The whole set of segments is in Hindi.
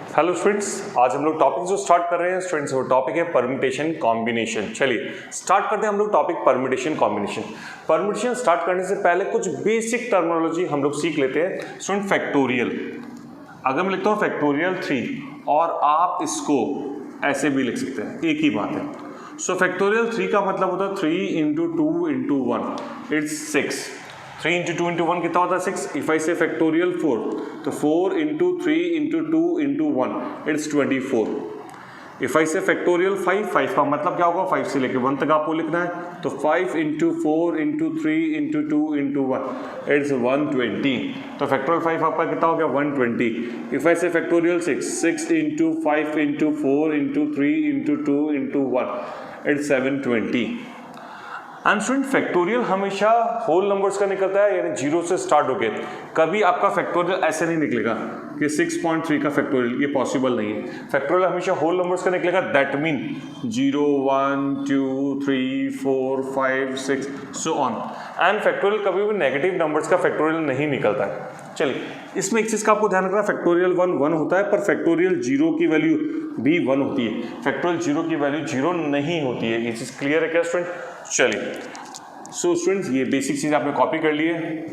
हेलो स्टूडेंट्स, आज हम लोग टॉपिक जो स्टार्ट कर रहे हैं स्टूडेंट्स, वो टॉपिक है परम्यूटेशन कॉम्बिनेशन। चलिए स्टार्ट करते हैं हम लोग topic permutation combination. Permutation start करने से पहले कुछ बेसिक टर्मिनोलॉजी हम लोग सीख लेते हैं। स्टूडेंट फैक्टोरियल, अगर मैं लिखता हूँ फैक्टोरियल 3 और आप इसको ऐसे भी लिख सकते हैं, एक ही बात है। सो फैक्टोरियल 3 का मतलब होता है 3 × 2 × 1 इट्स 6। 3 × 2 × 1 कितना होता है 6। इफ आई से फैक्टोरियल 4 तो 4 × 3 × 2 × 1 इट्स 24। इफ आई से फैक्टोरियल 5 का मतलब क्या होगा, 5 से लेके 1 तक आपको लिखना है, तो 5 × 4 × 3 × 2 × 1 इट्स 120। तो फैक्टोरियल 5 आपका कितना हो गया 120। इफ आई से factorial 6 × 5 × 4 × 3 × 2 × 1 it's 720। And student factorial हमेशा होल नंबर्स का निकलता है, यानी 0 से स्टार्ट होके। कभी आपका फैक्टोरियल ऐसे नहीं निकलेगा कि 6.3 का फैक्टोरियल, ये पॉसिबल नहीं है। फैक्टोरियल हमेशा होल नंबर्स का निकलेगा, that mean 0 1 2 3 4 5 6 so on. And factorial कभी भी नेगेटिव नंबर्स का फैक्टोरियल नहीं निकलता है। चलिए इसमें एक चीज़ का आपको ध्यान रखना, फैक्टोरियल 1 होता है, पर फैक्टोरियल 0 की वैल्यू भी 1 होती है। फैक्टोरियल 0 की वैल्यू 0 नहीं होती है। ये चीज़ क्लियर है क्या स्टूडेंट? चलिए सो स्टूडेंट्स, ये बेसिक चीज़ आपने कॉपी कर ली है,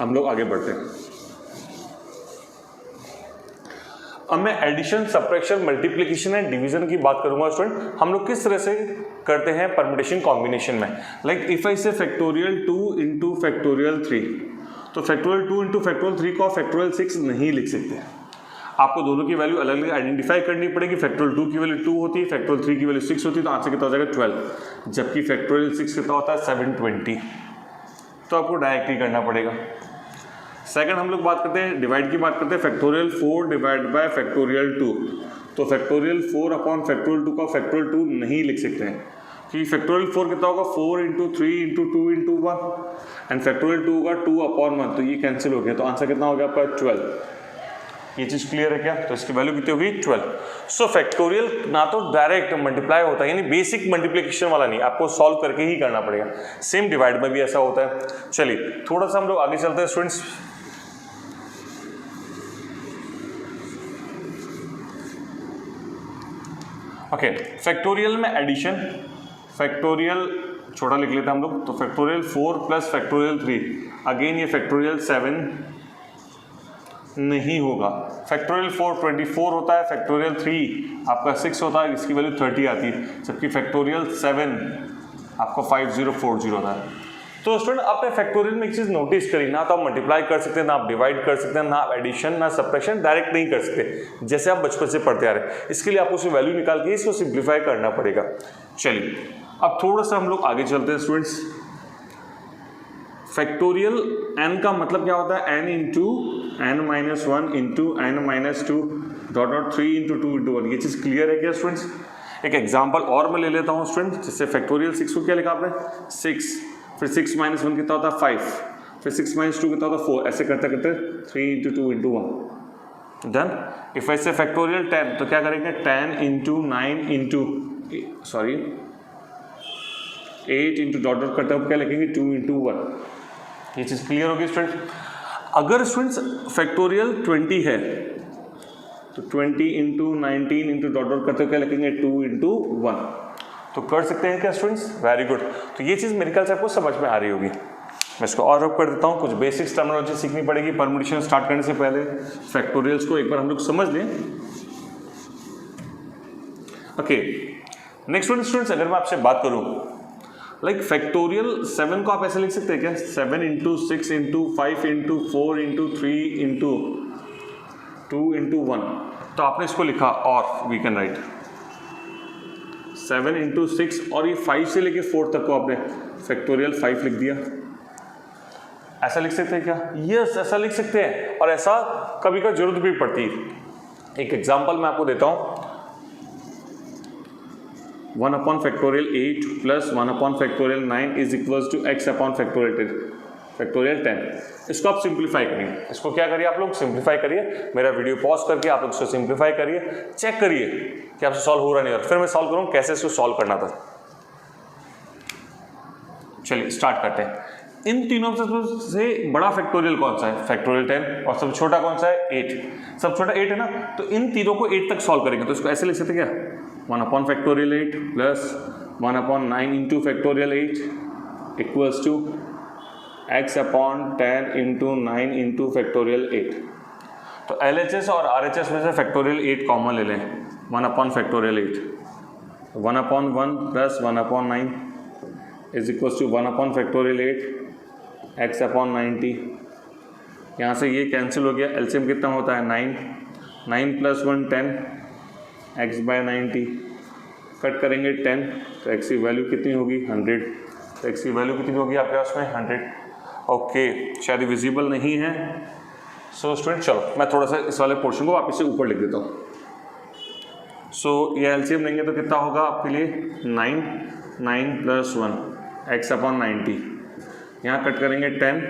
हम लोग आगे बढ़ते हैं। अब मैं addition, subtraction, multiplication and division की बात करूंगा स्टूडेंट। हम लोग किस तरह से करते हैं परम्यूटेशन कॉम्बिनेशन में। लाइक इफ आई से फैक्टोरियल 2 × फैक्टोरियल 3, तो फैक्टोरियल 2 × फैक्टोरियल 3 को आप फैक्टोरियल 6 नहीं लिख सकते। आपको दोनों की वैल्यू अलग अलग आइडेंटिफाई करनी पड़ेगी। फैक्टोरियल 2 की वैल्यू 2 होती है, फैक्टोरियल 3 की वैल्यू 6 होती है, तो आंसर कितना हो जाएगा 12। जबकि फैक्टोरियल 6 कितना होता है 720। तो आपको डायरेक्टली करना पड़ेगा। सेकंड हम लोग बात करते हैं, डिवाइड की बात करते हैं। फैक्टोरियल 4 डिवाइड बाय फैक्टोरियल 2, तो फैक्टोरियल 4 अपॉन फैक्टोरियल 2 का फैक्टोरियल 2 नहीं लिख सकते हैं, क्योंकि फैक्टोरियल 4 कितना होगा 4 × 3 × 2 × 1 एंड फैक्टोरियल 2 होगा 2/1, तो ये कैंसिल हो गया, तो आंसर कितना हो गया आपका 12। ये चीज़ क्लियर है क्या? तो इसकी वैल्यू कितनी होगी 12। सो फैक्टोरियल ना तो डायरेक्ट मल्टीप्लाई होता है, यानी बेसिक मल्टीप्लिकेशन वाला नहीं, आपको सॉल्व करके ही करना पड़ेगा। सेम डिवाइड में भी ऐसा होता है। चलिए थोड़ा सा हम लोग आगे चलते हैं स्टूडेंट्स। ओके, फैक्टोरियल में एडिशन, फैक्टोरियल छोटा लिख लेते हैं हम लोग, तो फैक्टोरियल 4 + फैक्टोरियल 3, अगेन ये फैक्टोरियल 7 नहीं होगा। फैक्टोरियल 4 24 होता है, फैक्टोरियल 3 आपका 6 होता है, इसकी वैल्यू 30 आती है, जबकि फैक्टोरियल 7 आपका 5040 होता है। तो स्टूडेंट आपने फैक्टोरियल में एक चीज़ नोटिस करी, ना तो आप मल्टीप्लाई कर सकते हैं, ना आप डिवाइड कर सकते हैं, ना आप एडिशन ना सब्ट्रैक्शन डायरेक्ट नहीं कर सकते, जैसे आप बचपन से पढ़ते आ रहे हैं। इसके लिए आपको उसकी वैल्यू निकाल के इसको सिंप्लीफाई करना पड़ेगा। चलिए अब थोड़ा सा हम लोग आगे चलते हैं स्टूडेंट्स। फैक्टोरियल n का मतलब क्या होता है, n × n - 1 × n - 2 डॉट 3 × 2 × 1। ये चीज़ क्लियर है क्या स्टूडेंट्स? एक एग्जांपल और मैं ले लेता हूँ स्टूडेंट, जैसे फैक्टोरियल 6 को क्या लिखा आपने 6, फिर 6 - 1 कितना होता है 5, फिर 6 - 2 कितना होता है 4, ऐसे करते करते 3 × 2 × 1 डन। इफ ऐसे फैक्टोरियल 10, तो क्या करेंगे 10 × 9 × 8 × डॉट करते हैं क्या लिखेंगे 2 × 1। ये चीज़ क्लियर होगी स्टूडेंट? अगर स्टूडेंट्स फैक्टोरियल 20 है तो 20 × 19 × डॉट करते हुए क्या लिखेंगे 2 × 1। तो कर सकते हैं क्या स्टूडेंट्स? Very good. तो ये चीज़ मेरे ख्याल से आपको समझ में आ रही होगी। मैं इसको और रब कर देता हूँ, कुछ बेसिक्स टर्मिनोलॉजी सीखनी पड़ेगी परम्यूटेशन स्टार्ट करने से पहले। फैक्टोरियल्स को एक बार हम लोग समझ लें। ओके नेक्स्ट स्टूडेंट्स, अगर मैं आपसे बात करूँ लाइक फैक्टोरियल 7 को आप ऐसे लिख सकते हैं क्या 7 × 6 × 5 × 4 × 3 × 2 × 1। तो आपने इसको लिखा, और वी कैन राइट 7 × 6 और ये 5 से लेके 4 तक को आपने फैक्टोरियल 5 लिख दिया। ऐसा लिख सकते हैं क्या? यस ऐसा लिख सकते हैं, और ऐसा कभी कभी जरूरत भी पड़ती है। एक एग्जांपल मैं आपको देता हूँ, 1 factorial 8 + 1 factorial 9 is equals to x factorial 10। इसको आप सिंप्लीफाई करिए। इसको क्या करिए आप लोग सिंप्लीफाई करिए। मेरा वीडियो पॉज करके आप लोग इसको सिंप्लीफाई करिए, चेक करिए कि आपसे सॉल्व हो रहा नहीं हो रहा, फिर मैं सॉल्व करूँ कैसे इसको सॉल्व करना था। चलिए स्टार्ट करते हैं। इन तीनों से बड़ा फैक्टोरियल कौन सा है? फैक्टोरियल 10। और सबसे छोटा कौन सा है? 8। सबसे छोटा 8 है ना, तो इन तीनों को 8 तक सॉल्व करेंगे तो इसको ऐसे लिख सकते क्या, 1 upon factorial 8 plus 1 upon 9 into factorial 8 equals to x upon 10 into 9 into factorial 8। तो LHS और RHS में से फैक्टोरियल 8 कॉमन ले लें, 1 upon factorial 8, 1 upon 1 plus 1 upon 9 is equals to 1 upon factorial 8 x upon 90। यहाँ से ये कैंसिल हो गया, एलसीएम कितना होता है 9 प्लस 1 10 x बाय 90, कट करेंगे 10 तो x की वैल्यू कितनी होगी 100। तो x की वैल्यू कितनी होगी आपके पास में 100। ओके, शायद विजिबल नहीं है। सो स्टूडेंट चलो मैं थोड़ा सा इस वाले पोर्शन को वापस से ऊपर लिख देता हूँ। सो ये एलसीएम लेंगे तो कितना होगा आपके लिए 9 प्लस 1 x अपॉन 90, यहाँ कट करेंगे 10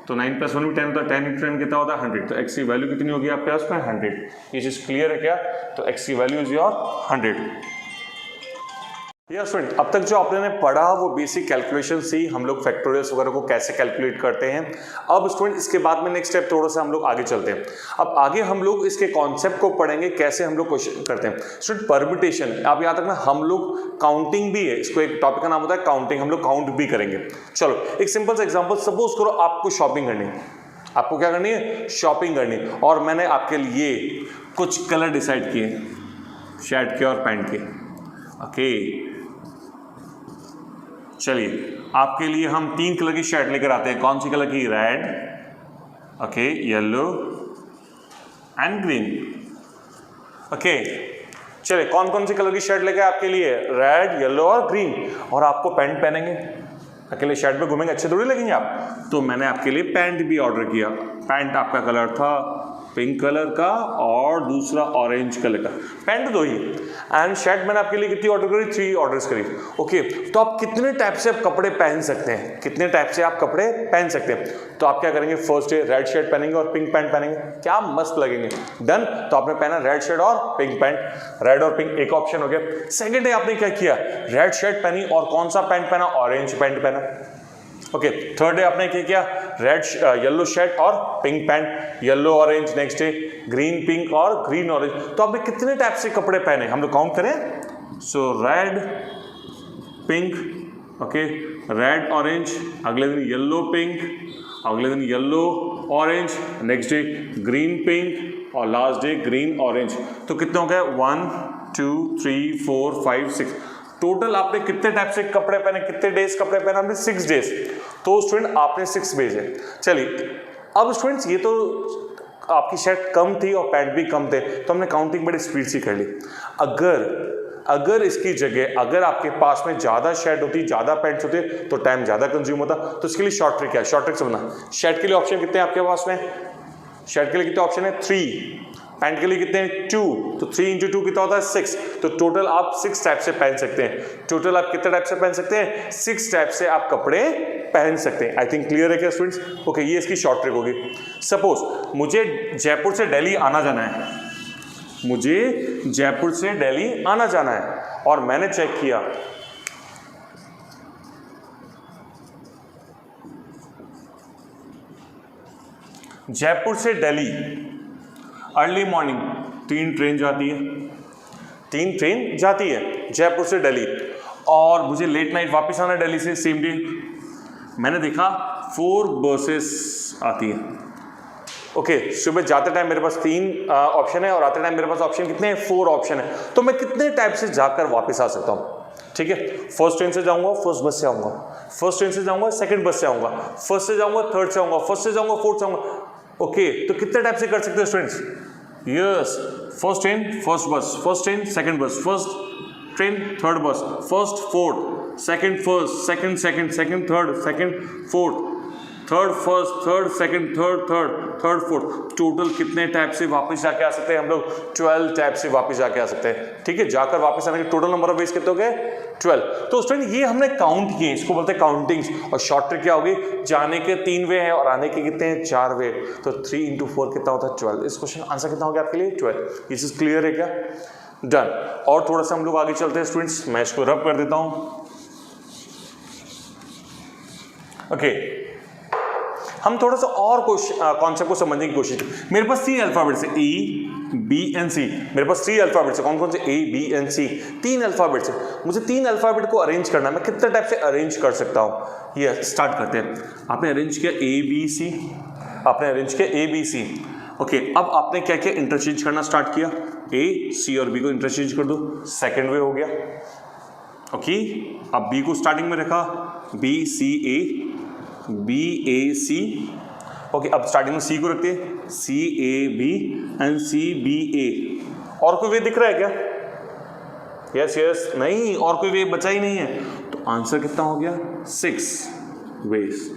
तो 9 प्लस 1 भी 10 तो 10 इंटू 10 कितना होता है 100। तो x की वैल्यू कितनी होगी आपके पास में 100। ये चीज़ क्लियर है क्या? तो x की value is your 100। Yes student, अब तक जो आपने पढ़ा वो बेसिक कैलकुलेशन थी, हम लोग फैक्टोरियल्स वगैरह को कैसे कैलकुलेट करते हैं। अब स्टूडेंट इसके बाद में नेक्स्ट स्टेप थोड़ा सा हम लोग आगे चलते हैं। अब आगे हम लोग इसके कॉन्सेप्ट को पढ़ेंगे, कैसे हम लोग क्वेश्चन करते हैं। स्टूडेंट परम्यूटेशन, आप याद रखना हम लोग काउंटिंग भी है, इसको एक टॉपिक का नाम होता है काउंटिंग, हम लोग काउंट भी करेंगे। चलो एक सिंपल सा एग्जाम्पल, सपोज करो आपको शॉपिंग करनी है, आपको क्या करनी है? शॉपिंग करनी है, और मैंने आपके लिए कुछ कलर डिसाइड किए शर्ट के और पैंट के। ओके चलिए, आपके लिए हम 3 कलर की शर्ट लेकर आते हैं। कौन सी कलर की? Red, okay, yellow and green. Okay चलिए, कौन कौन सी कलर की शर्ट लेकर आपके लिए? रेड, येलो और ग्रीन। और आपको पैंट पहनेंगे, अकेले शर्ट पे घूमेंगे, अच्छे थोड़ी लगेंगे आप। तो मैंने आपके लिए पैंट भी ऑर्डर किया। पैंट आपका कलर था पिंक कलर का और दूसरा ऑरेंज कलर का, पैंट दो ही। एंड शर्ट मैंने आपके लिए कितनी ऑर्डर करी? 3 ऑर्डर्स करी। ओके तो आप कितने टाइप से आप कपड़े पहन सकते हैं? कितने टाइप से आप कपड़े पहन सकते हैं? तो आप क्या करेंगे? फर्स्ट डे रेड शर्ट पहनेंगे और पिंक पैंट पहनेंगे, क्या मस्त लगेंगे। डन। तो आपने पहना रेड शर्ट और पिंक पैंट, रेड और पिंक एक ऑप्शन हो गया। सेकेंड डे आपने क्या किया? रेड शर्ट पहनी और कौन सा पैंट पहना? ऑरेंज पैंट पहना। ओके थर्ड डे आपने क्या किया? रेड येलो शर्ट और pink pant, yellow orange. Next day green pink और ग्रीन ऑरेंज। तो आपने कितने टाइप से कपड़े पहने? हम लोग काउंट करें। So red pink, okay, red orange, अगले दिन येलो पिंक, अगले दिन yellow orange, next day green pink और लास्ट डे ग्रीन ऑरेंज। तो कितने हो गए? 1 2 3 4 5 6। टोटल आपने कितने टाइप से कपड़े पहने? कितने डेज कपड़े पहने आपने? 6 डेज। तो स्टूडेंट आपने 6 भेजे। चलिए अब स्टूडेंट्स ये तो आपकी शर्ट कम थी और पैंट भी कम थे, तो हमने काउंटिंग बड़ी स्पीड से कर ली। अगर इसकी जगह अगर आपके पास में ज़्यादा शर्ट होती, ज़्यादा पैंट्स होते, तो टाइम ज़्यादा कंज्यूम होता। तो इसके लिए शॉर्ट ट्रिक क्या है? शॉर्ट ट्रिक समझना। शर्ट के लिए ऑप्शन कितने हैं आपके पास में? शर्ट के लिए कितने ऑप्शन है? 3। पैंट के लिए कितने हैं? 2। तो 3 इंटू 2 कितना होता है? 6। तो टोटल आप 6 टाइप से पहन सकते हैं। टोटल आप कितने टाइप से पहन सकते हैं? 6 टाइप से आप कपड़े पहन सकते हैं। आई थिंक क्लियर है क्या स्टूडेंट्स? ओके ये इसकी शॉर्ट ट्रिक होगी। सपोज मुझे जयपुर से दिल्ली आना जाना है, मुझे जयपुर से दिल्ली आना जाना है और मैंने चेक किया जयपुर से दिल्ली अर्ली मॉर्निंग 3 ट्रेन जाती है, 3 ट्रेन जाती है जयपुर से दिल्ली, और मुझे लेट नाइट वापस आना है दिल्ली से सेम डे। मैंने देखा 4 बसेस आती है। ओके सुबह जाते टाइम मेरे पास 3 ऑप्शन है और आते टाइम मेरे पास ऑप्शन कितने हैं? 4 ऑप्शन है। तो मैं कितने टाइप से जाकर वापस आ सकता हूँ? ठीक है, फर्स्ट ट्रेन से जाऊंगा, फर्स्ट बस से आऊंगा, फर्स्ट ट्रेन से जाऊंगा, सेकंड बस से आऊंगा, फर्स्ट से जाऊंगा, थर्ड से आऊंगा, फर्स्ट से जाऊंगा, फोर्थ से आऊंगा। ओके तो कितने टाइप से कर सकते हैं students? Yes, first train first बस, फर्स्ट ट्रेन सेकंड बस, फर्स्ट ट्रेन थर्ड बस, first fourth, second first, second second, second third, second fourth, third first, third second, third third, third fourth. Total कितने टाइप से वापस जाके आ सकते हैं हम लोग? 12 टाइप से वापस जाके आ सकते हैं। ठीक है, जाकर वापस आने के टोटल नंबर ऑफ वेज कितने हो गए? 12। तो स्टूडेंट ये हमने काउंट किए, इसको बोलते हैं काउंटिंग्स। और शॉर्ट ट्रिक क्या होगी? जाने के 3 वे हैं और आने के कितने हैं? 4 वे। तो 3 इंटू 4 कितना होता है? 12। इस क्वेश्चन आंसर कितना हो गया आपके लिए? 12। ये चीज क्लियर है क्या? डन। और थोड़ा सा हम लोग आगे चलते हैं स्टूडेंट्स, मैं इसको रब कर देता हूं। ओके हम थोड़ा सा और कॉन्सेप्ट को समझने की कोशिश करें। मेरे पास 3 अल्फाबेट्स है, E, B एंड C। मेरे पास 3 अल्फाबेट्स है, कौन कौन से? A, B and C। 3 alphabets है, मुझे 3 अल्फाबेट को अरेंज करना है। मैं कितने टाइप से अरेंज कर सकता हूँ? ये स्टार्ट करते हैं। आपने अरेंज किया A, B, C, आपने अरेंज किया A, B, C। ओके, अब आपने क्या किया? इंटरचेंज करना स्टार्ट किया। A, C और B को इंटरचेंज कर दो, सेकेंड वे हो गया। ओके, अब B को स्टार्टिंग में रखा, B, C, A, B, A, C। Okay, अब स्टार्टिंग में C को रखते हैं, C, A, B and C, B, A। और कोई वे दिख रहा है क्या? यस यस, नहीं, और कोई वे बचा ही नहीं है। तो आंसर कितना हो गया? 6 वेज।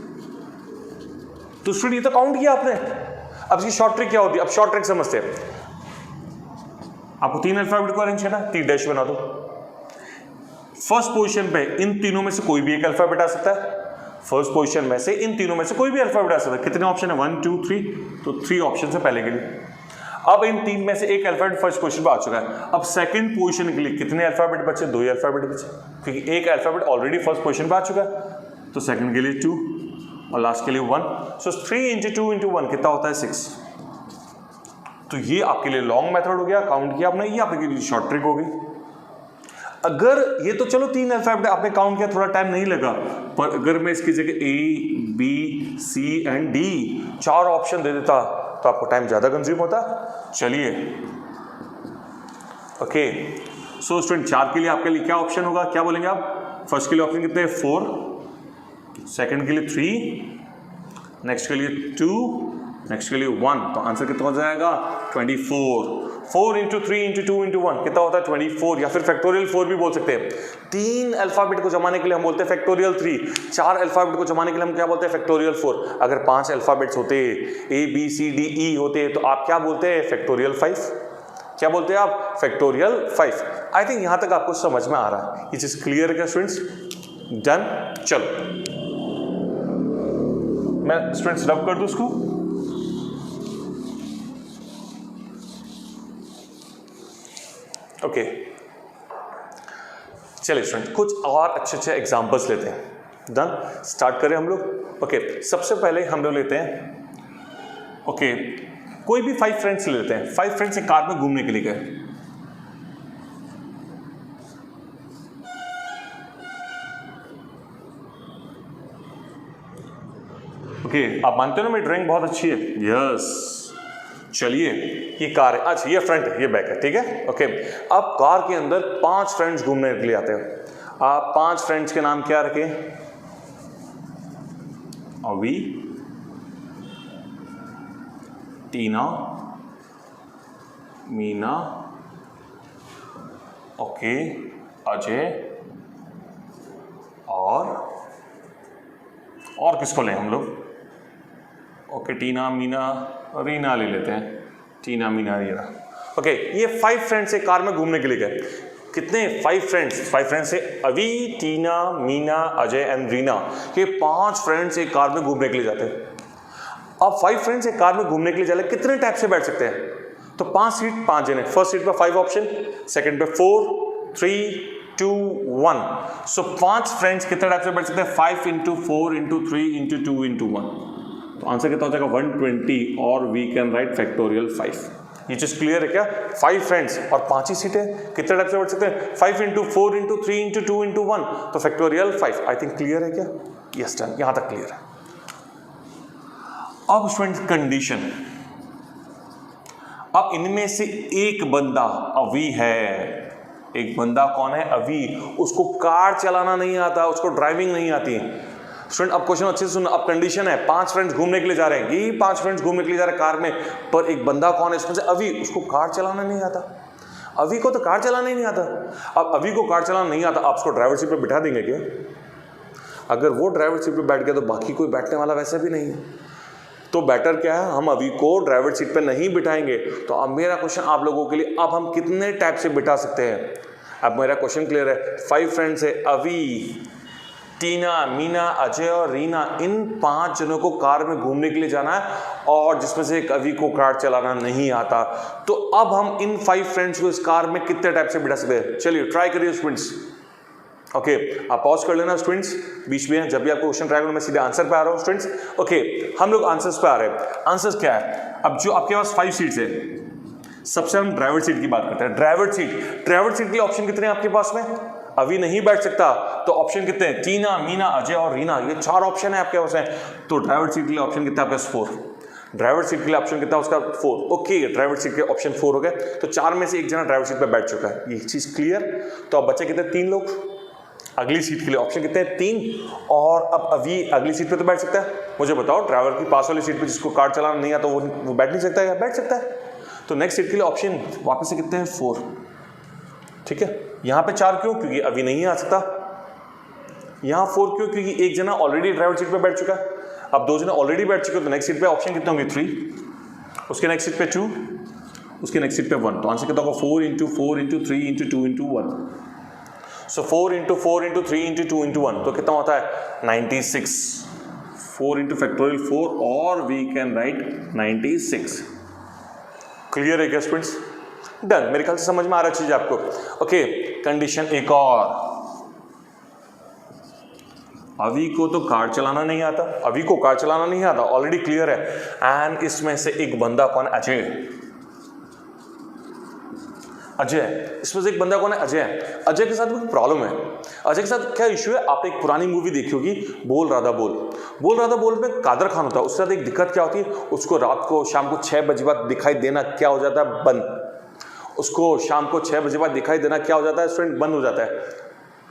तो स्टूडेंट ये तो काउंट किया आपने। अब इसकी शॉर्ट ट्रिक क्या होती है? अब शॉर्ट ट्रिक समझते हैं। आपको 3 अल्फाबेट को अरेंज करना, 3 डैश बना दो। फर्स्ट पोजीशन पे इन तीनों में से कोई भी एक अल्फाबेट आ सकता है। फर्स्ट पोजीशन में से इन तीनों में से कोई भी अल्फाबेट आ सकता है। कितने ऑप्शन है? 1 2 3, तो 3 ऑप्शन है पहले के लिए। अब इन 3 में से एक अल्फाबेट फर्स्ट पोजीशन पे आ चुका है। अब सेकंड पोजीशन के लिए कितने अल्फाबेट बचे? 2 ही अल्फाबेट बचे, क्योंकि एक अल्फाबेट ऑलरेडी फर्स्ट पोजीशन पे आ चुका है। तो सेकंड के लिए 2 और लास्ट के लिए 1। सो 3 इंटू 2 इंटू 1 कितना होता है? 6। तो ये आपके लिए लॉन्ग मेथड हो गया, काउंट किया आपने। ये आपके लिए शॉर्ट ट्रिक हो गई। अगर ये तो चलो 3 अल्फाबेट आपने काउंट किया, थोड़ा टाइम नहीं लगा, पर अगर मैं इसकी जगह A, B, C and D 4 option दे देता तो आपको टाइम ज्यादा कंज्यूम होता। चलिए, ओके, सो स्टूडेंट 4 के लिए आपके लिए क्या ऑप्शन होगा? क्या बोलेंगे आप? फर्स्ट के लिए ऑप्शन कितने? 4, सेकंड के लिए 3, नेक्स्ट के लिए 2, नेक्स्ट के लिए 1। तो आंसर कितना हो जाएगा? 24। 4 इंटू 3 इंटू 2 इंटू 1 कितना होता है? 24, या फिर फैक्टोरियल 4 भी बोल सकते हैं। 3 अल्फाबेट को जमाने के लिए हम बोलते हैं फैक्टोरियल 3। 4 अल्फाबेट को जमाने के लिए हम क्या बोलते हैं? फैक्टोरियल 4। अगर 5 अल्फाबेट्स होते, A, B, C, D, E होते, तो आप क्या बोलते हैं? फैक्टोरियल 5। क्या बोलते हैं आप? फैक्टोरियल 5। आई थिंक यहां तक आपको समझ में आ रहा है। ये चीज क्लियर है क्या स्टूडेंट्स? डन। चलो मैं स्टूडेंट्स रब कर दूं उसको। ओके, चलिए स्टूडेंट कुछ और अच्छे एग्जांपल्स लेते हैं। डन, स्टार्ट करें हम लोग। ओके, सबसे पहले हम लोग लेते हैं, ओके, कोई भी 5 फ्रेंड्स लेते हैं। 5 फ्रेंड्स एक कार में घूमने के लिए गए। ओके, आप मानते हो ना मेरी ड्राइंग बहुत अच्छी है? यस। चलिए, ये कार है, अच्छा ये फ्रंट है, ये बैक है, ठीक है। ओके, अब कार के अंदर 5 फ्रेंड्स घूमने के लिए आते हैं। आप 5 फ्रेंड्स के नाम क्या रखें? अवी, टीना, मीना, ओके, अजय और किसको लें हम लोग? ओके, टीना, मीना, रीना ले लेते हैं। टीना, मीना, रीना। ओके, ये 5 फ्रेंड्स एक कार में घूमने के लिए गए। कितने? 5 फ्रेंड्स। 5 फ्रेंड्स से अवी, टीना, मीना, अजय एंड रीना, ये 5 फ्रेंड्स एक कार में घूमने के लिए जाते हैं। अब 5 फ्रेंड्स एक कार में घूमने के लिए जाते हैं, कितने टाइप से बैठ सकते हैं? तो 5 सीट, 5 जने। फर्स्ट सीट पे 5 ऑप्शन, सेकंड पे 4, 3, 2, 1। सो 5 फ्रेंड्स कितने टाइप से बैठ सकते हैं? 5 इंटू 4 इंटू 3 इंटू 2 इंटू 1। तो आंसर कितना हो जाएगा? 120, और वी कैन राइट फैक्टोरियल 5। ये चीज क्लियर है क्या? 5 फ्रेंड्स और 5 ही सीटें, कितने टाइप से बैठ सकते हैं? 5 इंटू 4 इंटू 3 इंटू 2 इंटू 1, तो फैक्टोरियल 5। आई थिंक क्लियर है क्या? यस, डन, यहां तक क्लियर है। अब स्टूडेंट्स कंडीशन, अब इनमें से एक बंदा अवी है। एक बंदा कौन है? अवी। उसको कार चलाना नहीं आता, उसको ड्राइविंग नहीं आती। स्टूडेंट अब क्वेश्चन अच्छे से सुनो। अब कंडीशन है 5 फ्रेंड्स घूमने के लिए जा रहे हैं, ये 5 फ्रेंड्स घूमने के लिए जा रहे हैं कार में, पर एक बंदा कौन है इसमें से? अवी। उसको कार चलाना नहीं आता। अवी को तो कार चलाना ही नहीं आता। अब अवी को कार चलाना नहीं आता, आप उसको ड्राइवर सीट पे बिठा देंगे क्या? अगर वो ड्राइवर सीट पे बैठ गया तो बाकी कोई बैठने वाला वैसे भी नहीं है। तो बेटर क्या है, हम अवी को ड्राइवर सीट पे नहीं बिठाएंगे। तो अब मेरा क्वेश्चन आप लोगों के लिए, अब हम कितने टाइप से बिठा सकते हैं? अब मेरा क्वेश्चन क्लियर है। 5 फ्रेंड्स है, अवी, टीना, मीना, अजय और रीना, इन 5 जनों को कार में घूमने के लिए जाना है, और जिसमें से एक अवी को कार चलाना नहीं आता। तो अब हम इन 5 फ्रेंड्स को इस कार में कितने टाइप से बिठा सकते हैं? चलिए ट्राई करिए स्टूडेंट्स। ओके आप पॉज कर लेना स्टूडेंट्स बीच में, जब भी आपको क्वेश्चन ट्राई करूँ मैं सीधे आंसर पे आ रहा हूँ स्टूडेंट्स। ओके हम लोग आंसर्स पे आ रहे हैं। आंसर्स क्या है? अब जो आपके पास 5 सीट्स है, सबसे हम ड्राइवर सीट की बात करते हैं। ड्राइवर सीट के ऑप्शन कितने हैं आपके पास में? अभी नहीं बैठ सकता तो ऑप्शन कितने हैं? टीना, मीना, अजय और रीना, ये 4 ऑप्शन है आपके पास है। तो ड्राइवर सीट के लिए ऑप्शन कितना आपके पास? 4। ड्राइवर सीट के लिए ऑप्शन कितना उसका? 4। ओके ड्राइवर सीट के ऑप्शन 4 हो गए, तो 4 में से एक जना ड्राइवर सीट पे बैठ चुका है, ये चीज क्लियर। तो अब बच्चे कितने? 3 लोग। अगली सीट के लिए ऑप्शन कितने हैं? 3। और अब अभी अगली सीट पे तो बैठ सकता है। मुझे बताओ ड्राइवर की पास वाली सीट पे जिसको कार चलाना नहीं आता वो बैठ नहीं सकता है या बैठ सकता है? तो नेक्स्ट सीट के लिए ऑप्शन वापस से कितने हैं? 4। ठीक है, यहां पे 4 क्यों? क्योंकि अभी नहीं आ सकता। यहां 4 क्यों? क्योंकि एक जना ऑलरेडी ड्राइवर सीट पे बैठ चुका है। अब 2 जना ऑलरेडी बैठ चुके, तो नेक्स्ट सीट पे ऑप्शन कितने होंगे? 3। उसके नेक्स्ट सीट पे 2, उसके नेक्स्ट सीट पे 1। तो आंसर कितना होगा? 4 × 4 × 3 × 2 × 1। सो 4 × 4 × 3 × 2 × 1 तो कितना होता है? 96। 4 × फैक्टोरियल 4 और वी कैन राइट 96। क्लियर है क्या स्टूडेंट्स? डन। मेरे ख्याल से समझ में आ रहा चीज आपको। ओके कंडीशन एक और, अभी को तो कार चलाना नहीं आता, अभी को कार चलाना नहीं आता, ऑलरेडी क्लियर है। एंड इसमें से एक बंदा कौन? अजय। इसमें से एक बंदा कौन है? अजय। अजय के साथ भी प्रॉब्लम है। अजय के साथ क्या इश्यू है? आपने एक पुरानी मूवी देखी होगी, बोल राधा बोल में कादर खान होता है। उसके साथ एक दिक्कत क्या होती है? उसको रात को शाम को 6 बजे बाद दिखाई देना क्या हो जाता है? बंद। उसको शाम को 6 बजे बाद दिखाई देना क्या हो जाता है स्टूडेंट? बंद हो जाता है।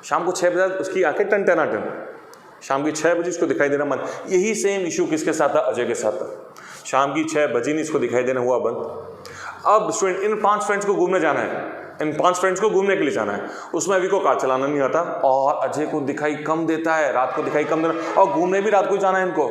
शाम को 6 बजे उसकी आंखें टन, शाम की 6 बजे उसको दिखाई देना बंद। यही सेम इशू किसके साथ था? अजय के साथ था। शाम की 6 बजे नहीं इसको दिखाई देना हुआ बंद। अब स्टूडेंट इन 5 फ्रेंड्स को घूमने जाना है, इन 5 फ्रेंड्स को घूमने के लिए जाना है। उसमें अभी को कार चलाना नहीं आता और अजय को दिखाई कम देता है, रात को दिखाई कम देना, और घूमने भी रात को जाना है इनको,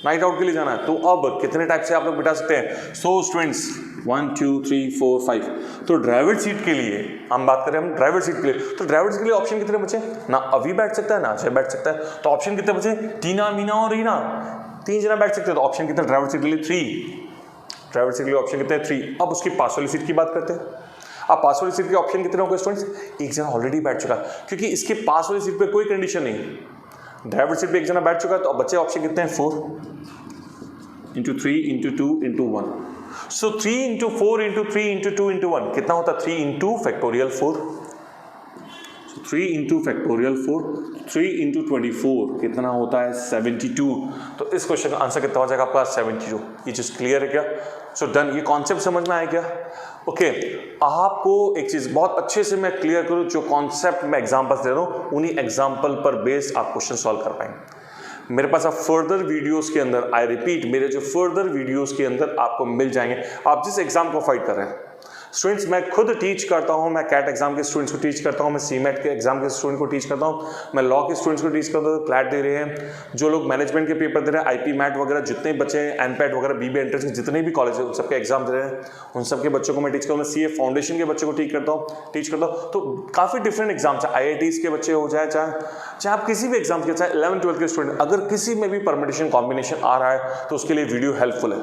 नाइट आउट के लिए जाना है। तो अब कितने टाइप से आप लोग बिठा सकते हैं? So students 1 2 3 4 5। तो ड्राइवर सीट के लिए हम बात करें, हम ड्राइवर सीट के लिए, तो ड्राइवर सीट के लिए ऑप्शन कितने बचे? ना अभी बैठ सकता है ना अजय बैठ सकता है। तो ऑप्शन कितने बचे? टीना, मीना और रीना, 3 जना बैठ सकते हैं। तो ऑप्शन कितने ड्राइवर सीट के लिए? 3। ड्राइवर सीट के लिए ऑप्शन कितने? 3। अब उसकी पास वाली सीट की बात करते हैं। अब पास वाली सीट के ऑप्शन कितने होंगे स्टूडेंट्स? एक जना ऑलरेडी बैठ चुका, क्योंकि इसके पास वाली सीट पे कोई कंडीशन नहीं। ड्राइवर सीट पे एक जना बैठ चुका है, तो अब बच्चे ऑप्शन कितने हैं? 4 × 3 × 2 × 1। सो 3 × 4 × 3 × 2 × 1 कितना होता है? 3 × फैक्टोरियल 4। 3 × फैक्टोरियल 4, 3 × 24 कितना होता है? 72। तो इस क्वेश्चन का आंसर कितना हो जाएगा आपका? 72। ये चीज क्लियर है क्या? So done. ये कॉन्सेप्ट समझ में आया क्या? ओके आपको एक चीज बहुत अच्छे से मैं क्लियर करूं, जो कॉन्सेप्ट मैं एग्जांपल्स दे रहा हूं उन्हीं एग्जांपल पर बेस्ड आप क्वेश्चन सॉल्व कर पाएंगे। मेरे पास अब फर्दर वीडियोस के अंदर, आई रिपीट, मेरे जो फर्दर वीडियोस के अंदर आपको मिल जाएंगे। आप जिस एग्जाम को फाइट कर रहे हैं स्टूडेंट्स, मैं खुद टीच करता हूं, मैं कैट एग्जाम के स्टूडेंट्स को टीच करता हूं, मैं सीमेट के एग्जाम के स्टूडेंट को टीच करता हूं, मैं लॉ के स्टूडेंट्स को टीच करता हूं, क्लैट दे रहे हैं, जो लोग मैनेजमेंट के पेपर दे रहे हैं, आईपी मैट वगैरह जितने बच्चे हैं, एनपैट वगैरह, बीबी एंट्रेंस के जितने भी कॉलेज है उन सबके एग्जाम दे रहे हैं, उन सबके बच्चों को मैं टीच करता हूँ। मैं सीए फाउंडेशन के बच्चों को टीच करता हूँ। तो काफ़ी डिफरेंट एग्जाम्स है, IITs के बच्चे हो चाहे आप किसी भी एग्जाम के, चाहे 11th-12th के स्टूडेंट, अगर किसी में भी परम्यूटेशन कॉम्बिनेशन आ रहा है तो उसके लिए वीडियो हेल्पफुल है।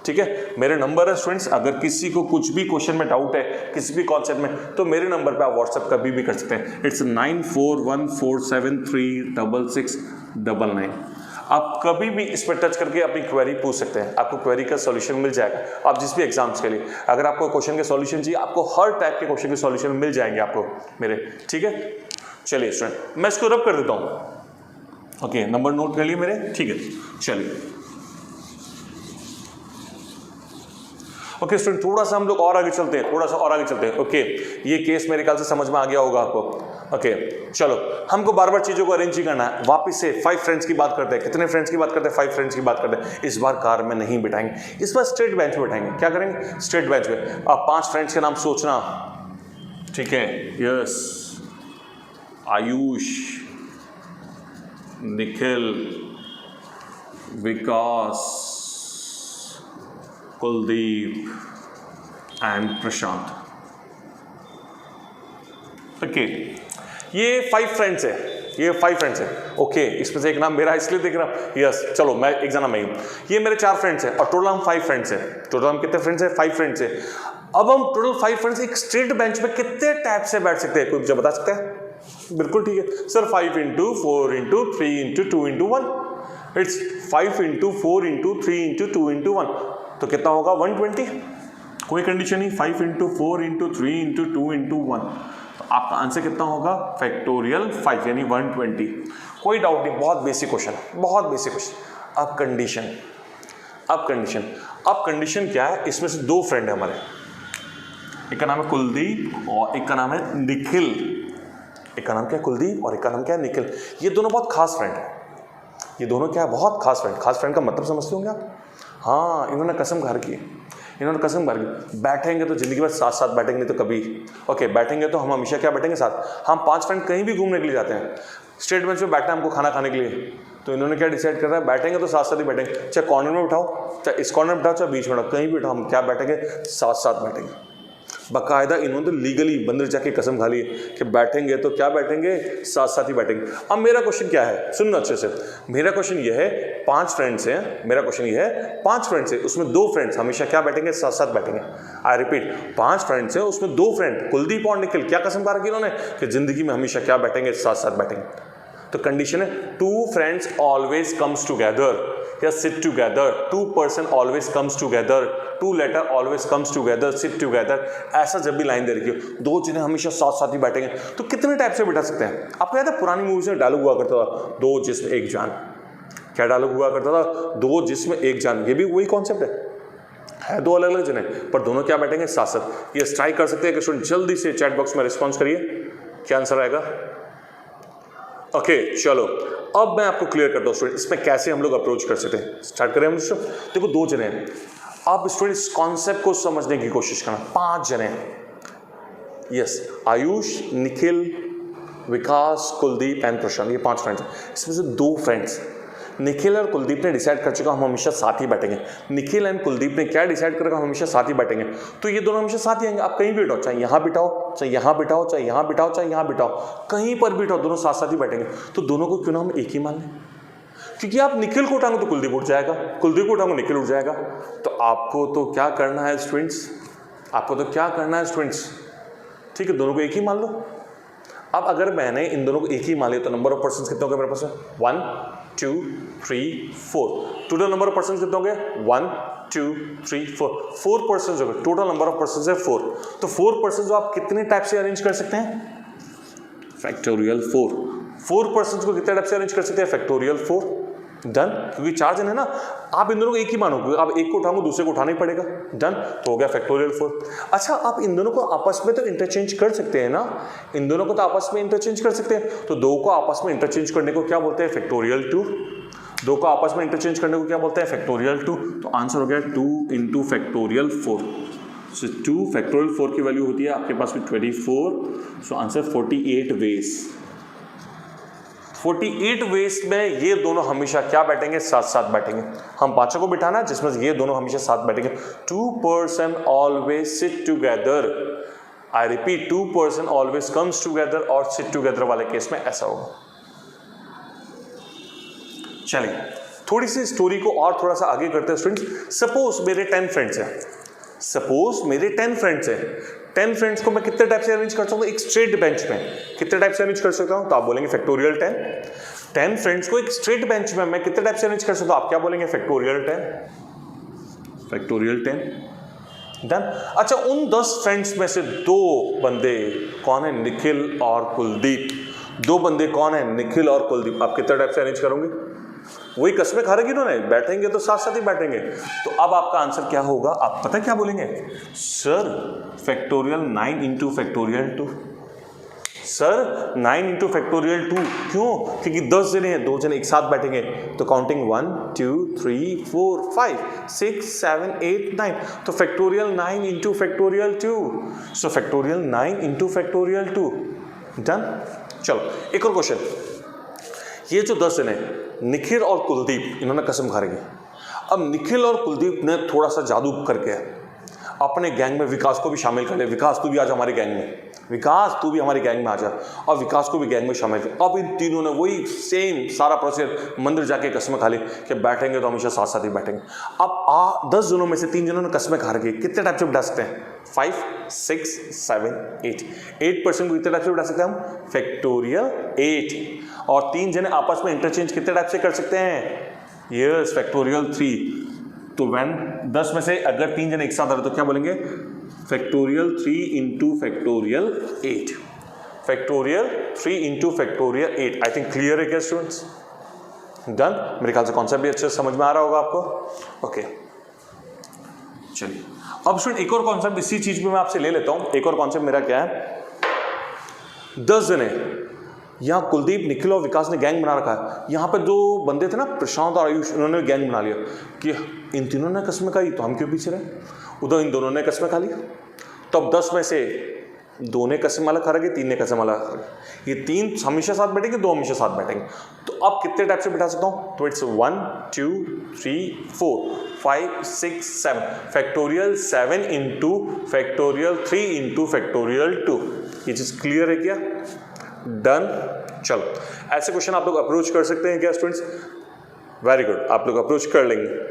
ठीक है, मेरे नंबर है स्टूडेंट्स, अगर किसी को कुछ भी क्वेश्चन में डाउट है किसी भी कॉन्सेप्ट में, तो मेरे नंबर पे आप व्हाट्सएप कभी भी कर सकते हैं। इट्स 9414736699। आप कभी भी इस पर टच करके अपनी क्वेरी पूछ सकते हैं, आपको क्वेरी का सॉल्यूशन मिल जाएगा। आप जिस भी एग्जाम्स के लिए, अगर आपको क्वेश्चन के सॉल्यूशन चाहिए, आपको हर टाइप के क्वेश्चन के सॉल्यूशन मिल जाएंगे आपको मेरे। ठीक है, चलिए स्टूडेंट मैं इसको रब कर देता हूँ। ओके, नंबर नोट कर लिए मेरे? ठीक है, चलिए। ओके स्टूडेंट, थोड़ा सा हम लोग और आगे चलते हैं, ओके ये केस मेरे ख्याल से समझ में आ गया होगा आपको। ओके चलो, हमको बार बार चीज़ों को अरेंज ही करना है। वापस से 5 फ्रेंड्स की बात करते हैं। कितने फ्रेंड्स की बात करते हैं? 5 फ्रेंड्स की बात करते हैं। इस बार कार में नहीं बिठाएंगे, इस बार स्ट्रेट बेंच पे बिठाएंगे। क्या करेंगे? स्ट्रेट बेंच पे। आप 5 फ्रेंड्स के नाम सोचना, ठीक है? Yes, Ayush, Nikhil, Vikas, Kuldeep and Prashant. Okay ये 5 फ्रेंड्स है, ओके इसमें से एक नाम मेरा इसलिए देख रहा हूं। यस चलो, मैं एक जना मैं हूं, ये मेरे 4 फ्रेंड्स हैं और टोटल हम 5 फ्रेंड्स हैं। टोटल हम कितने फ्रेंड्स हैं? 5 फ्रेंड्स हैं। अब हम टोटल 5 फ्रेंड्स एक स्ट्रेट बेंच पे कितने टाइप से बैठ सकते हैं? कोई मुझे बता सकता है? बिल्कुल ठीक है sir. 5 into 4 into 3 into 2 into 1, it's 5 into 4 into 3 into 2 into 1, तो कितना होगा 120। कोई कंडीशन नहीं, 5 इंटू 4 इंटू 3 इंटू 2 इंटू 1, तो आपका आंसर कितना होगा फैक्टोरियल 5 यानी 120। कोई डाउट नहीं, बहुत बेसिक क्वेश्चन है, बहुत बेसिक क्वेश्चन। अब कंडीशन क्या है, इसमें से दो फ्रेंड है हमारे, एक का नाम है कुलदीप और एक का नाम है निखिल। एक का नाम क्या है कुलदीप और एक का नाम क्या है निखिल। ये दोनों बहुत खास फ्रेंड है। ये दोनों क्या है, बहुत खास फ्रेंड। खास फ्रेंड का मतलब समझते होंगे आप? हाँ, इन्होंने कसम खा रखी है, बैठेंगे तो जिंदगी भर साथ साथ बैठेंगे, नहीं तो कभी। ओके, बैठेंगे तो हम हमेशा क्या बैठेंगे साथ। हम 5 फ्रेंड कहीं भी घूमने के लिए जाते हैं, स्ट्रेट बेंच पे बैठना है हमको खाना खाने के लिए, तो इन्होंने क्या डिसाइड कर रहा है, बैठेंगे तो साथ साथ ही बैठेंगे, चाहे कॉर्नर में बिठाओ, चाहे इस कॉर्नर में बिठाओ, चाहे बीच में बिठाओ, कहीं भी बिठाओ, हम क्या बैठेंगे, साथ साथ बैठेंगे। बाकायदा इन्होंने तो लीगली मंदिर जाके कसम खा ली है कि बैठेंगे तो क्या बैठेंगे, साथ साथ ही बैठेंगे। अब मेरा क्वेश्चन क्या है, सुनना अच्छे से। मेरा क्वेश्चन ये है, 5 फ्रेंड्स हैं, मेरा क्वेश्चन ये है 5 फ्रेंड्स हैं, उसमें 2 फ्रेंड्स हमेशा क्या बैठेंगे, साथ साथ बैठेंगे। आई रिपीट, 5 फ्रेंड्स हैं, उसमें 2 फ्रेंड कुलदीप और निखिल क्या कसम खा रखी इन्होंने कि जिंदगी में हमेशा क्या बैठेंगे, साथ साथ बैठेंगे। तो कंडीशन है 2 फ्रेंड्स ऑलवेज कम्स टुगेदर या sit together, 2 person always comes together, 2 letter always comes together, sit together. ऐसा जब भी लाइन दे रखी हो, 2 जने हमेशा साथ साथ ही बैठेंगे, तो कितने टाइप से बैठा सकते हैं। आपको याद है पुरानी मूवीज में डायलॉग हुआ करता था, 2 जिस्म 1 जान। क्या डायलॉग हुआ करता था, 2 जिस्म 1 जान। ये भी वही कॉन्सेप्ट है 2 अलग अलग जने, पर दोनों क्या बैठेंगे, साथ साथ। ये स्ट्राइक कर सकते हैं कि स्टूडेंट जल्दी से चैट बॉक्स में रिस्पॉन्स करिए, क्या आंसर आएगा। ओके, चलो अब मैं आपको क्लियर करता हूँ स्टूडेंट, इसमें कैसे हम लोग अप्रोच कर सकते हैं। स्टार्ट करें हम लोग। देखो 2 जने हैं, आप स्टूडेंट इस कॉन्सेप्ट को समझने की कोशिश करना। 5 जने हैं, यस, आयुष, निखिल, विकास, कुलदीप एंड प्रशांत, ये 5 फ्रेंड्स हैं। इसमें से 2 फ्रेंड्स, निखिल और कुलदीप ने डिसाइड कर चुका हम हमेशा साथ ही बैठेंगे। निखिल एंड कुलदीप ने क्या डिसाइड करेगा, हम हमेशा साथ ही बैठेंगे। तो ये दोनों हमेशा साथ ही आएंगे। आप कहीं भी बैठो, चाहे यहाँ बिठाओ, चाहे यहाँ बिठाओ, चाहे यहाँ बिठाओ, चाहे यहाँ बिठाओ, कहीं पर बिठाओ, दोनों साथ साथ ही बैठेंगे। तो दोनों को क्यों ना हम एक ही मान लें, क्योंकि आप निखिल को उठाओगे तो कुलदीप उठ जाएगा, कुलदीप को उठाओगे निखिल उठ जाएगा। तो आपको तो क्या करना है स्टूडेंट्स, ठीक है, दोनों को एक ही मान लो। अब अगर मैंने इन दोनों को एक ही मान लिया तो नंबर ऑफ पर्सन कितने हो गए मेरे पास है, 1 2 3 4। टोटल नंबर ऑफ पर्सन कितने हो गए, 1 2 3 4 पर्सन हो गए। टोटल नंबर ऑफ पर्सन है 4। तो 4 पर्सन जो आप कितने टाइप से अरेंज कर सकते हैं, फैक्टोरियल 4 पर्सन को कितने टाइप से अरेंज कर सकते हैं, फैक्टोरियल 4। डन, क्योंकि 4 जन है ना, आप इन दोनों को एक ही मानोगे, आप एक को उठाओगे दूसरे को उठाना ही पड़ेगा। डन, तो हो गया फैक्टोरियल 4। अच्छा, आप इन दोनों को आपस में तो इंटरचेंज कर सकते हैं ना, इन दोनों को तो आपस में इंटरचेंज कर सकते हैं। तो 2 को आपस में इंटरचेंज करने को क्या बोलते हैं, फैक्टोरियल 2। 2 को आपस में इंटरचेंज करने को क्या बोलते हैं, फैक्टोरियल 2। तो आंसर हो गया 2 इंटू फैक्टोरियल 4। सो 2 फैक्टोरियल 4 की वैल्यू होती है आपके पास में 24। So answer 48 veg. 48 वेज में ये दोनों हमेशा क्या बैठेंगे, साथ साथ बैठेंगे। हम 5 को बिठाना है जिसमें ये दोनों हमेशा साथ बैठेंगे। 2 person always sit together. I repeat, 2 person always comes together और सिट टुगेदर वाले केस में ऐसा होगा। चलिए थोड़ी सी स्टोरी को और थोड़ा सा आगे करते हैं स्टूडेंट्स। सपोज मेरे 10 फ्रेंड्स हैं। 10 फ्रेंड्स को मैं कितने टाइप से अरेंज कर सकता हूँ, एक स्ट्रेट बेंच में कितने टाइप से अरेंज कर सकता हूँ, तो आप बोलेंगे फैक्टोरियल 10। 10 फ्रेंड्स को एक स्ट्रेट बेंच में मैं कितने टाइप से अरेंज कर सकता हूँ, आप क्या बोलेंगे, फैक्टोरियल 10। डन। अच्छा, उन 10 फ्रेंड्स में से 2 बंदे कौन है, निखिल और कुलदीप। 2 बंदे कौन है, निखिल और कुलदीप। आप कितने टाइप से अरेंज करोगे, वही कसमें खा रखी इन्होंने, बैठेंगे तो साथ साथ ही बैठेंगे। तो अब आपका आंसर क्या होगा, आप पता क्या बोलेंगे, sir factorial 9 into factorial 2। Sir 9 into factorial 2 क्यों, क्योंकि 10 जने हैं, 2 जने एक साथ बैठेंगे। तो काउंटिंग 1 2 3 4 5 6 7 8 9। तो फैक्टोरियल 9 इंटू फैक्टोरियल 2। सो फैक्टोरियल 9 इंटू फैक्टोरियल 2। डन। चलो एक और क्वेश्चन। ये जो 10 जने निखिल और कुलदीप, इन्होंने कसम खा रखी। अब निखिल और कुलदीप ने थोड़ा सा जादू करके अपने गैंग में विकास को भी शामिल कर ले। विकास तू भी आ जा हमारे गैंग में, विकास तू भी हमारे गैंग में आ जा, और विकास को भी गैंग में शामिल कर। अब इन तीनों ने वही सेम सारा प्रोसीजर, मंदिर जाके कस्में खा ली कि बैठेंगे तो हमेशा साथ साथ ही बैठेंगे। अब 10 जनों में से 3 जनों ने कस्में खा रखी। कितने टाइप से बिठा सकते हैं? 5, 6, 7, 8। 8% को कितने टाइप से बिठा सकते हैं हम? फैक्टोरियल 8। और 3 जने आपस में इंटरचेंज कितने टाइप से कर सकते हैं? Yes, factorial 3। तो व्हेन 10 में से अगर 3 जने एक साथ आ रहे तो क्या बोलेंगे? Factorial 3 into factorial 8। Factorial 3 into factorial 8। I think clear है क्या स्टूडेंट्स? डन। मेरे ख्याल से कॉन्सेप्ट भी अच्छे से समझ में आ रहा होगा आपको। ओके चलिए, अब स्टूडेंट एक और कॉन्सेप्ट इसी चीज में मैं आपसे ले लेता हूं। एक और कॉन्सेप्ट मेरा क्या है, 10 जने यहाँ कुलदीप, निखिल और विकास ने गैंग बना रखा है। यहाँ पे जो बंदे थे ना, प्रशांत और आयुष, इन्होंने गैंग बना लिया कि इन तीनों ने कस्में खाई तो हम क्यों पीछे रहे। उधर इन दोनों ने कस्में खा ली, तो अब 10 में से 2 ने कसम अलग खा रखी, 3 ने कसम अलग खा रखी। ये 3 हमेशा साथ बैठेंगे, 2 हमेशा साथ बैठेंगे। तो अब कितने टाइप से बिठा सकता हूँ? तो it's 1, 2, 3, 4, 5, 6, 7। Factorial 7 into factorial 3 into factorial 2। ये चीज़ क्लियर है क्या? डन। चलो, ऐसे क्वेश्चन आप लोग अप्रोच कर सकते हैं क्या स्टूडेंट्स? वेरी गुड, आप लोग अप्रोच कर लेंगे।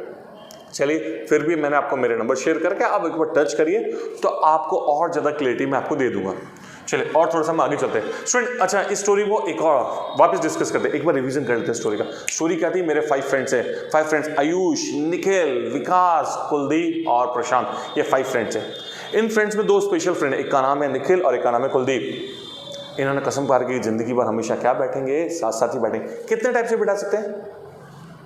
चलिए, फिर भी मैंने आपको मेरे नंबर शेयर करके आप एक बार टच करिए तो आपको और ज़्यादा क्लैरिटी मैं आपको दे दूंगा। चलिए, और थोड़ा सा हम आगे चलते हैं स्टूडेंट। अच्छा, इस स्टोरी को एक और वापस डिस्कस करते हैं, एक बार रिवीजन कर लेते हैं स्टोरी का। स्टोरी क्या थी? मेरे 5 फ्रेंड्स हैं, 5 फ्रेंड्स, आयुष, निखिल, विकास, कुलदीप और प्रशांत। ये 5 फ्रेंड्स हैं। इन फ्रेंड्स में 2 स्पेशल फ्रेंड है, एक का नाम है निखिल और एक का नाम है कुलदीप। इन्होंने कसम पार की जिंदगी भर हमेशा क्या बैठेंगे? साथ साथ ही बैठेंगे। कितने टाइप से बिठा सकते हैं?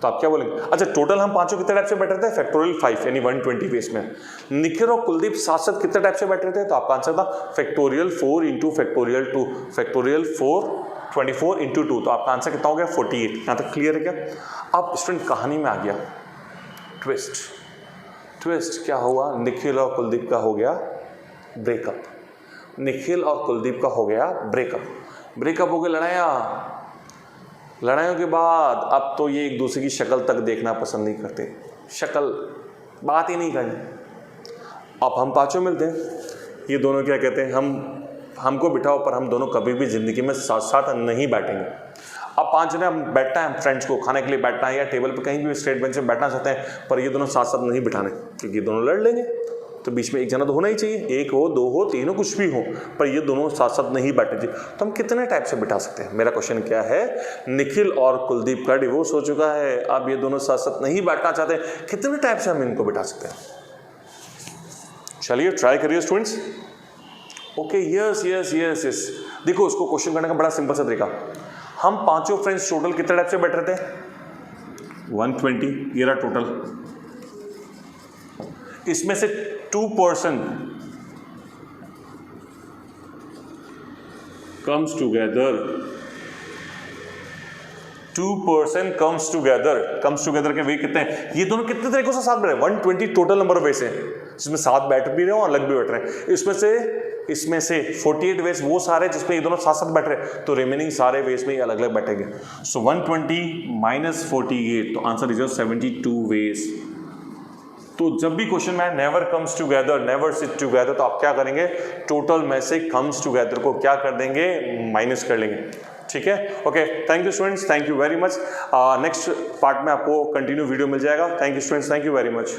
तो आप क्या बोलेंगे? अच्छा, टोटल हम पांचों कितने टाइप से बैठ रहे थे? फैक्टोरियल 5 यानी 120 वेस में। निखिल और कुलदीप साथ साथ कितने टाइप से बैठ रहे थे? तो आपका आंसर था factorial 4 into factorial 2। Factorial 4 24 into 2। तो आपका आंसर कितना हो गया? 48। यहाँ तक क्लियर है क्या? अब स्टूडेंट कहानी में आ गया ट्विस्ट। ट्विस्ट क्या हुआ? निखिल और कुलदीप का हो गया ब्रेकअप। निखिल और कुलदीप का हो गया ब्रेकअप। ब्रेकअप हो गया, लड़ाइयों के बाद अब तो ये एक दूसरे की शक्ल तक देखना पसंद नहीं करते, शक्ल बात ही नहीं करनी। अब हम पांचों मिलते हैं, ये दोनों क्या कहते हैं, हमको बिठाओ पर हम दोनों कभी भी ज़िंदगी में साथ साथ नहीं बैठेंगे। अब 5 जने हम बैठना है, हम फ्रेंड्स को खाने के लिए बैठना है या टेबल पर कहीं भी स्ट्रेट बेंच में बैठना चाहते हैं, पर ये दोनों साथ साथ नहीं बिठाने क्योंकि ये दोनों लड़ लेंगे। तो बीच में एक जना तो होना ही चाहिए, 1 हो 2 हो 3 हो कुछ भी हो, पर ये दोनों साथ साथ नहीं बैठने चाहिए। तो हम कितने टाइप से बिठा सकते हैं? मेरा क्वेश्चन क्या है, निखिल और कुलदीप का डिवोर्स हो चुका है, अब ये दोनों साथ साथ नहीं बैठना चाहते, कितने टाइप से हम इनको बिठा सकते हैं? चलिए ट्राई करिए students. Okay, yes yes yes yes. देखो, उसको क्वेश्चन करने का बड़ा सिंपल सा तरीका, हम पांचों फ्रेंड्स टोटल कितने टाइप से बैठ रहे थे? 120, ये रहा टोटल। इसमें से 2% comes together, 2% comes together के वे कितने हैं? ये दोनों कितने तरीकों से साथ बैठ रहे हैं? 120 टोटल नंबर ऑफ वेस हैं, जिसमें साथ बैठ भी रहे हो और अलग भी बैठ रहे हैं। इसमें से 48 वेस वो सारे जिसमें ये दोनों साथ साथ बैठ रहे हैं, तो रिमेनिंग सारे वेस में ये अलग अलग बैठेंगे। सो 120 माइनस 48, तो आंसर इज 72 वेस। तो जब भी क्वेश्चन में never comes together, never sit together, तो आप क्या करेंगे? टोटल में से कम्स टुगेदर को क्या कर देंगे? माइनस कर लेंगे। ठीक है, okay. Thank you students, thank you very much. Next part में आपको कंटिन्यू वीडियो मिल जाएगा। Thank you students, thank you very much.